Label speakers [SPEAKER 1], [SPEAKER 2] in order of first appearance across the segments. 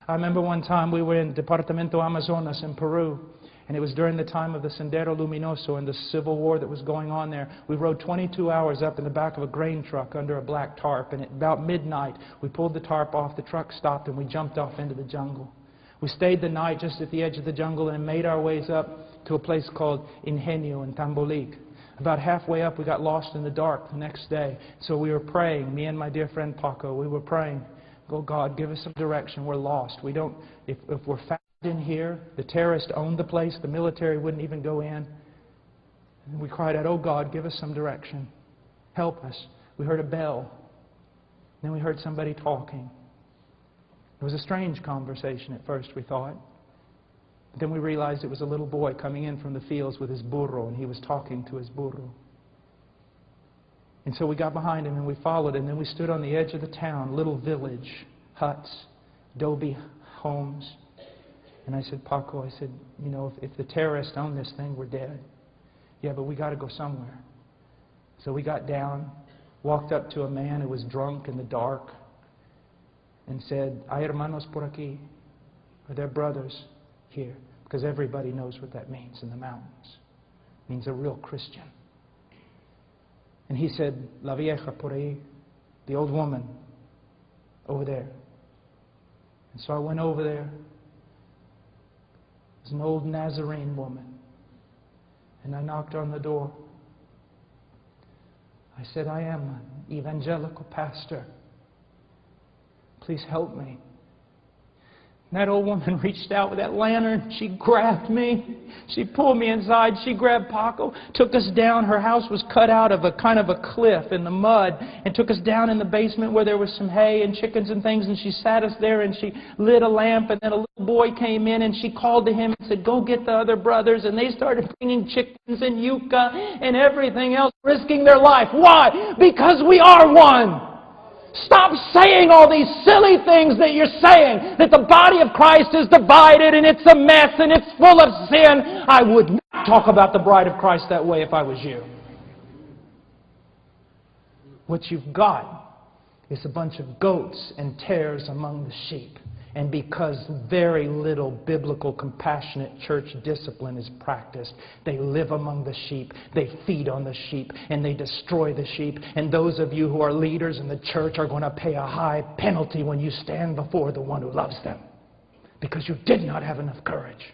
[SPEAKER 1] I remember one time we were in Departamento Amazonas in Peru, and it was during the time of the Sendero Luminoso and the civil war that was going on there. We rode 22 hours up in the back of a grain truck under a black tarp, and at about midnight we pulled the tarp off, the truck stopped, and we jumped off into the jungle. We stayed the night just at the edge of the jungle and made our ways up to a place called Ingenio in Tambolik. About halfway up we got lost in the dark the next day, so we were praying, me and my dear friend Paco, we were praying, "Oh God, give us some direction, we're lost. We don't, if we're found in here, the terrorists owned the place, the military wouldn't even go in." And we cried out, "Oh God, give us some direction. Help us." We heard a bell. Then we heard somebody talking. It was a strange conversation at first, we thought. But then we realized it was a little boy coming in from the fields with his burro, and he was talking to his burro. And so we got behind him and we followed him, and then we stood on the edge of the town, little village, huts, adobe homes. And I said, "Paco," I said, "you know, if the terrorists own this thing, we're dead." "Yeah, but we got to go somewhere." So we got down, walked up to a man who was drunk in the dark, and said, "Hay hermanos por aquí." Are there brothers here? Because everybody knows what that means in the mountains. It means a real Christian. And he said, "La vieja por ahí," the old woman over there. And so I went over there. It was an old Nazarene woman. And I knocked on the door. I said, "I am an evangelical pastor. Please help me." And that old woman reached out with that lantern. She grabbed me. She pulled me inside. She grabbed Paco, took us down. Her house was cut out of a kind of a cliff in the mud, and took us down in the basement where there was some hay and chickens and things, and she sat us there and she lit a lamp, and then a little boy came in and she called to him and said, "Go get the other brothers," and they started bringing chickens and yucca and everything else, risking their life. Why? Because we are one. Stop saying all these silly things that you're saying, that the body of Christ is divided and it's a mess and it's full of sin. I would not talk about the bride of Christ that way if I was you. What you've got is a bunch of goats and tares among the sheep. And because very little biblical, compassionate church discipline is practiced, they live among the sheep, they feed on the sheep, and they destroy the sheep. And those of you who are leaders in the church are going to pay a high penalty when you stand before the one who loves them. Because you did not have enough courage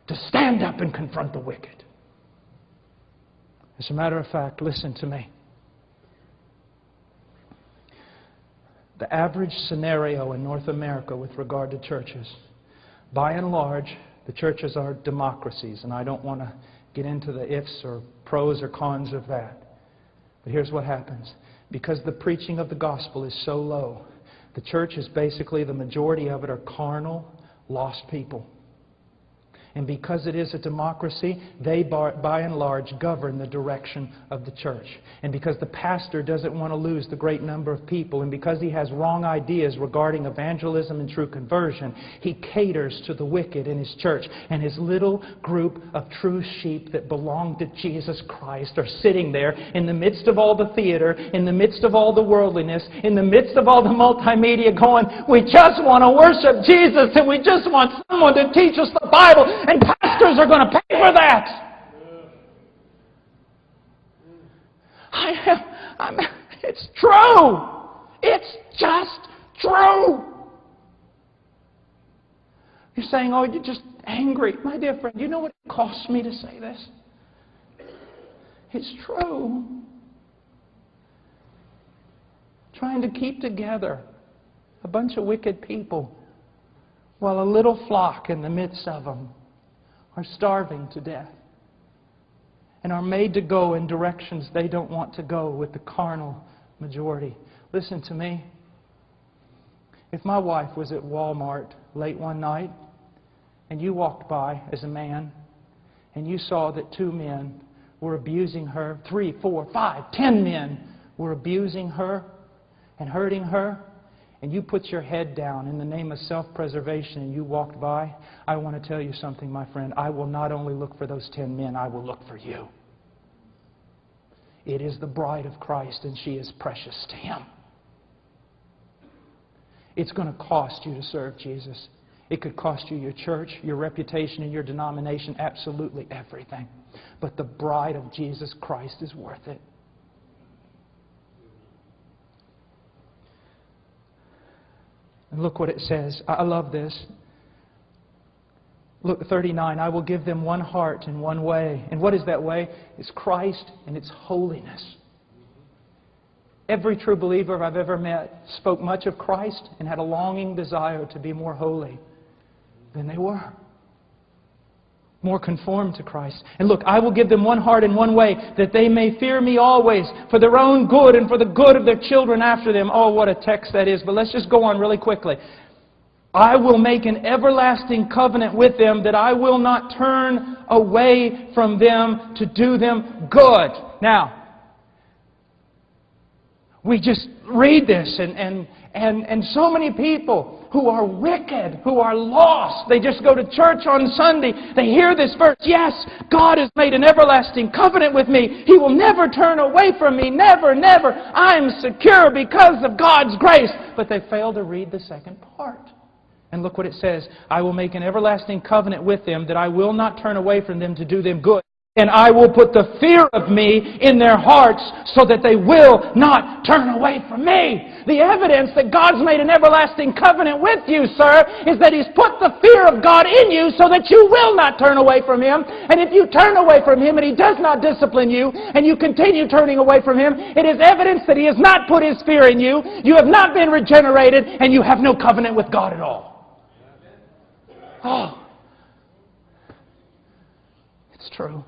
[SPEAKER 1] to stand up and confront the wicked. As a matter of fact, listen to me. The average scenario in North America with regard to churches, by and large, the churches are democracies, and I don't want to get into the ifs or pros or cons of that. But here's what happens. Because the preaching of the gospel is so low, the church is basically, the majority of it are carnal, lost people. And because it is a democracy, they, by and large, govern the direction of the church. And because the pastor doesn't want to lose the great number of people, and because he has wrong ideas regarding evangelism and true conversion, he caters to the wicked in his church. And his little group of true sheep that belong to Jesus Christ are sitting there in the midst of all the theater, in the midst of all the worldliness, in the midst of all the multimedia, going, "We just want to worship Jesus, and we just want someone to teach us the Bible." And pastors are going to pay for that. It's true. It's just true. You're saying, "Oh, you're just angry." My dear friend, you know what it costs me to say this? It's true. Trying to keep together a bunch of wicked people while a little flock in the midst of them are starving to death and are made to go in directions they don't want to go with the carnal majority. Listen to me. If my wife was at Walmart late one night and you walked by as a man and you saw that 2 men were abusing her, 3, 4, 5, 10 men were abusing her and hurting her, and you put your head down in the name of self-preservation and you walked by, I want to tell you something, my friend. I will not only look for those 10 men, I will look for you. It is the bride of Christ, and she is precious to Him. It's going to cost you to serve Jesus. It could cost you your church, your reputation, and your denomination, absolutely everything. But the bride of Jesus Christ is worth it. And look what it says. I love this. Look, 39, I will give them one heart and one way. And what is that way? It's Christ and it's holiness. Every true believer I've ever met spoke much of Christ and had a longing desire to be more holy than they were. More conformed to Christ. And look, I will give them one heart and one way, that they may fear me always, for their own good and for the good of their children after them. Oh, what a text that is. But let's just go on really quickly. I will make an everlasting covenant with them, that I will not turn away from them to do them good. Now, we just read this, and so many people who are wicked, who are lost, they just go to church on Sunday, they hear this verse, yes, God has made an everlasting covenant with me. He will never turn away from me, never, never. I'm secure because of God's grace. But they fail to read the second part. And look what it says, I will make an everlasting covenant with them, that I will not turn away from them to do them good. And I will put the fear of me in their hearts, so that they will not turn away from me. The evidence that God's made an everlasting covenant with you, sir, is that He's put the fear of God in you so that you will not turn away from Him. And if you turn away from Him and He does not discipline you, and you continue turning away from Him, it is evidence that He has not put His fear in you, you have not been regenerated, and you have no covenant with God at all. Oh, it's true.